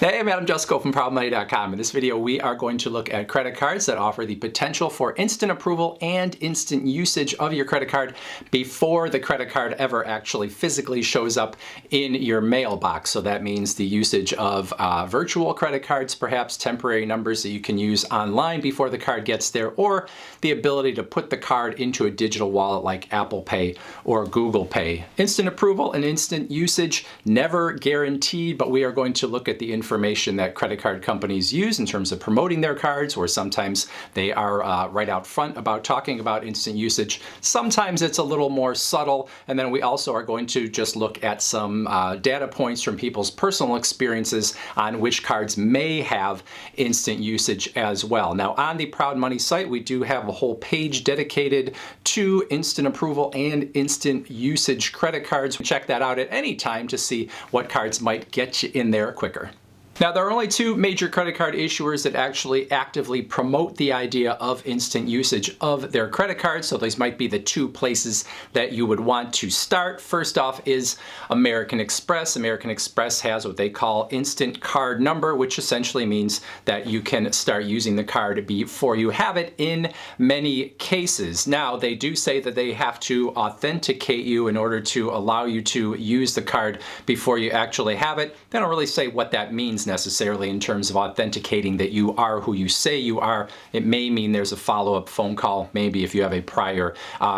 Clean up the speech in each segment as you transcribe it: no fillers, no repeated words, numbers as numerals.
Hey, I'm Jusko from ProudMoney.com. In this video, we are going to look at credit cards that offer the potential for instant approval and instant usage of your credit card before the credit card ever actually physically shows up in your mailbox. So that means the usage of virtual credit cards, perhaps temporary numbers that you can use online before the card gets there, or the ability to put the card into a digital wallet like Apple Pay or Google Pay. Instant approval and instant usage, never guaranteed, but we are going to look at the information that credit card companies use in terms of promoting their cards, or sometimes they are right out front about talking about instant usage. Sometimes it's a little more subtle, and then we also are going to just look at some data points from people's personal experiences on which cards may have instant usage as well. Now, on the Proud Money site, we do have a whole page dedicated to instant approval and instant usage credit cards. Check that out at any time to see what cards might get you in there quicker. Now, there are only two major credit card issuers that actually actively promote the idea of instant usage of their credit cards, so these might be the two places that you would want to start. First off is American Express. American Express has what they call instant card number, which essentially means that you can start using the card before you have it in many cases. Now, they do say that they have to authenticate you in order to allow you to use the card before you actually have it. They don't really say what that means necessarily in terms of authenticating that you are who you say you are. It may mean there's a follow-up phone call. Maybe if you have a prior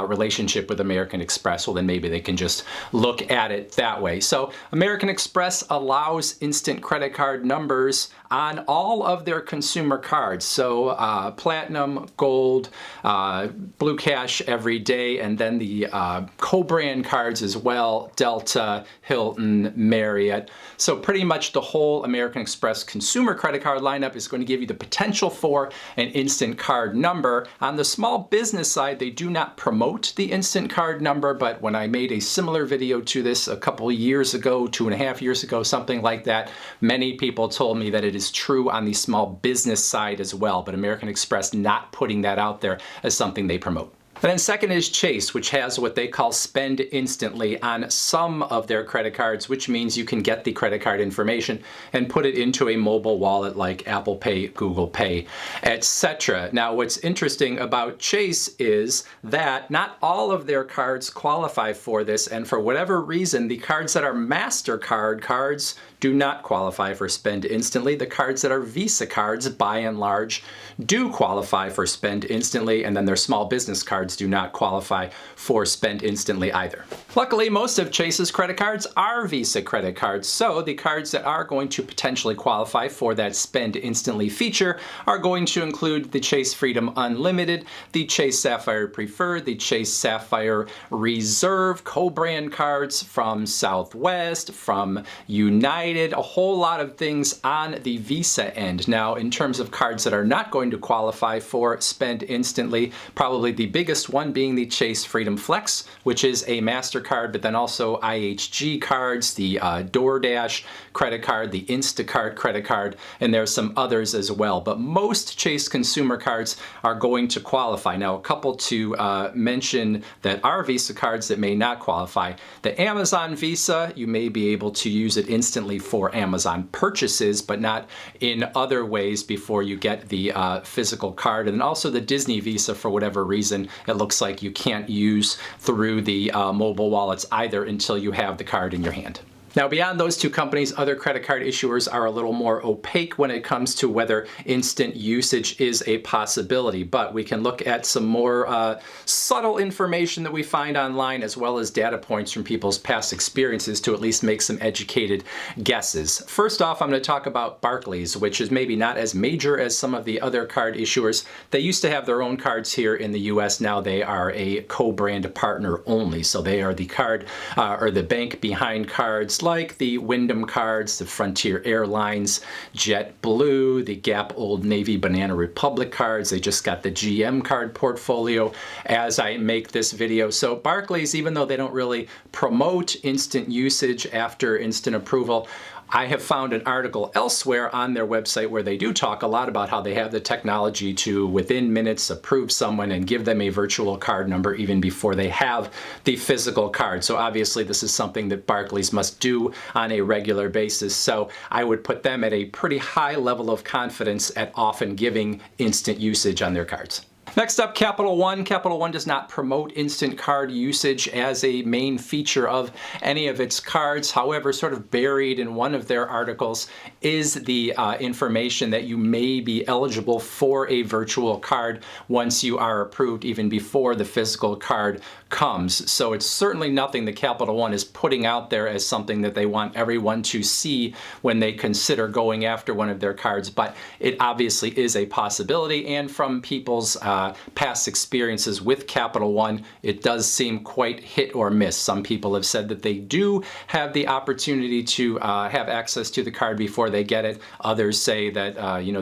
relationship with American Express, well, then maybe they can just look at it that way. So American Express allows instant credit card numbers on all of their consumer cards. So Platinum, Gold, Blue Cash every day, and then the co-brand cards as well, Delta, Hilton, Marriott. So pretty much the whole American Express consumer credit card lineup is going to give you the potential for an instant card number. On the small business side, they do not promote the instant card number, but when I made a similar video to this a couple years ago, 2.5 years ago, something like that, many people told me that it is true on the small business side as well, but American Express not putting that out there as something they promote. And then second is Chase, which has what they call spend instantly on some of their credit cards, which means you can get the credit card information and put it into a mobile wallet like Apple Pay, Google Pay, etc. Now, what's interesting about Chase is that not all of their cards qualify for this, and for whatever reason, the cards that are MasterCard cards do not qualify for spend instantly. The cards that are Visa cards, by and large, do qualify for spend instantly, and then their small business cards do not qualify for spend instantly either. Luckily, most of Chase's credit cards are Visa credit cards, so the cards that are going to potentially qualify for that spend instantly feature are going to include the Chase Freedom Unlimited, the Chase Sapphire Preferred, the Chase Sapphire Reserve co-brand cards from Southwest, from United, a whole lot of things on the Visa end. Now, in terms of cards that are not going to qualify for spend instantly, probably the biggest one being the Chase Freedom Flex, which is a MasterCard, but then also IHG cards, the DoorDash credit card, the Instacart credit card, and there's some others as well. But most Chase consumer cards are going to qualify. Now, a couple to mention that are Visa cards that may not qualify. The Amazon Visa, you may be able to use it instantly for Amazon purchases, but not in other ways before you get the physical card. And also the Disney Visa, for whatever reason, it looks like you can't use through the mobile wallets either until you have the card in your hand. Now, beyond those two companies, other credit card issuers are a little more opaque when it comes to whether instant usage is a possibility, but we can look at some more subtle information that we find online, as well as data points from people's past experiences to at least make some educated guesses. First off, I'm going to talk about Barclays, which is maybe not as major as some of the other card issuers. They used to have their own cards here in the US. Now they are a co-brand partner only, so they are the card or the bank behind cards like the Wyndham cards, the Frontier Airlines, JetBlue, the Gap Old Navy Banana Republic cards. They just got the GM card portfolio as I make this video. So Barclays, even though they don't really promote instant usage after instant approval, I have found an article elsewhere on their website where they do talk a lot about how they have the technology to, within minutes, approve someone and give them a virtual card number even before they have the physical card. So obviously this is something that Barclays must do on a regular basis. So I would put them at a pretty high level of confidence at often giving instant usage on their cards. Next up, Capital One. Capital One does not promote instant card usage as a main feature of any of its cards. However, sort of buried in one of their articles is the information that you may be eligible for a virtual card once you are approved, even before the physical card comes. So it's certainly nothing that Capital One is putting out there as something that they want everyone to see when they consider going after one of their cards, but it obviously is a possibility, and from people's past experiences with Capital One, it does seem quite hit or miss. Some people have said that they do have the opportunity to have access to the card before they get it. Others say that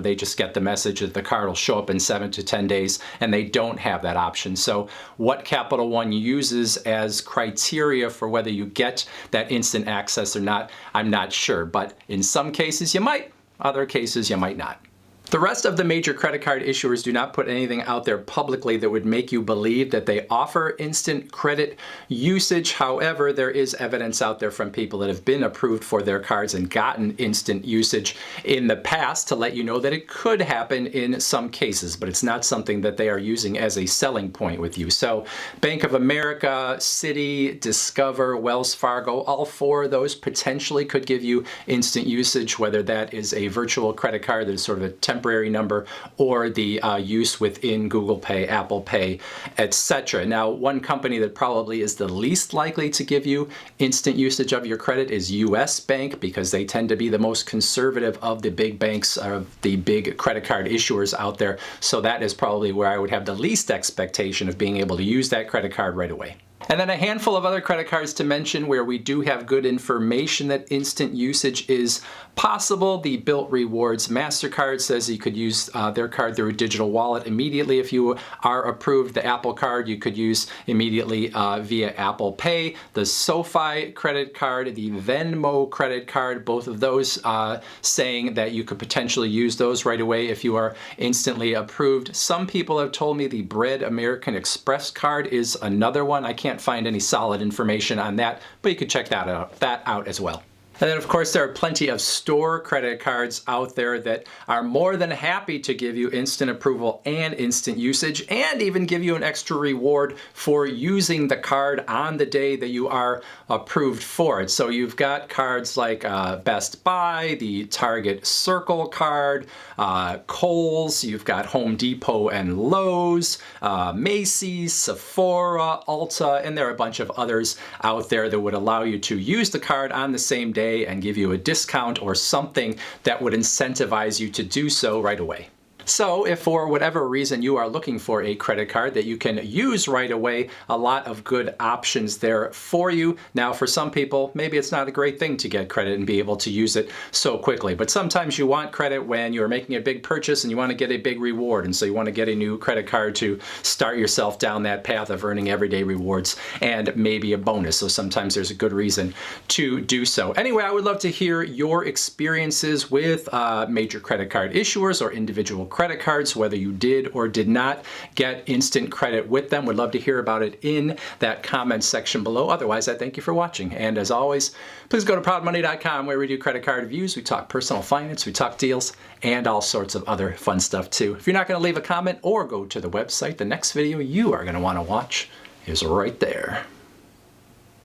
they just get the message that the card will show up in 7 to 10 days and they don't have that option. So what Capital One uses as criteria for whether you get that instant access or not, I'm not sure. But in some cases you might, other cases you might not. The rest of the major credit card issuers do not put anything out there publicly that would make you believe that they offer instant credit usage. However, there is evidence out there from people that have been approved for their cards and gotten instant usage in the past to let you know that it could happen in some cases, but it's not something that they are using as a selling point with you. So Bank of America, Citi, Discover, Wells Fargo, all four of those potentially could give you instant usage, whether that is a virtual credit card that is sort of a temporary number or the use within Google Pay, Apple Pay, etc. Now, one company that probably is the least likely to give you instant usage of your credit is US Bank, because they tend to be the most conservative of the big banks, of the big credit card issuers out there. So that is probably where I would have the least expectation of being able to use that credit card right away. And then a handful of other credit cards to mention where we do have good information that instant usage is possible. The Bilt Rewards MasterCard says you could use their card through a digital wallet immediately if you are approved. The Apple Card you could use immediately via Apple Pay. The SoFi credit card, the Venmo credit card, both of those saying that you could potentially use those right away if you are instantly approved. Some people have told me the Bread American Express card is another one. I can't find any solid information on that, but you could check that out as well. And then, of course, there are plenty of store credit cards out there that are more than happy to give you instant approval and instant usage, and even give you an extra reward for using the card on the day that you are approved for it. So you've got cards like Best Buy, the Target Circle card, Kohl's, you've got Home Depot and Lowe's, Macy's, Sephora, Ulta, and there are a bunch of others out there that would allow you to use the card on the same day and give you a discount or something that would incentivize you to do so right away. So if for whatever reason you are looking for a credit card that you can use right away, a lot of good options there for you. Now, for some people, maybe it's not a great thing to get credit and be able to use it so quickly, but sometimes you want credit when you're making a big purchase and you want to get a big reward, and so you want to get a new credit card to start yourself down that path of earning everyday rewards and maybe a bonus. So sometimes there's a good reason to do so. Anyway, I would love to hear your experiences with major credit card issuers or individual credit cards, whether you did or did not get instant credit with them. Would love to hear about it in that comment section below. Otherwise, I thank you for watching. And as always, please go to proudmoney.com, where we do credit card reviews, we talk personal finance, we talk deals, and all sorts of other fun stuff too. If you're not going to leave a comment or go to the website, the next video you are going to want to watch is right there.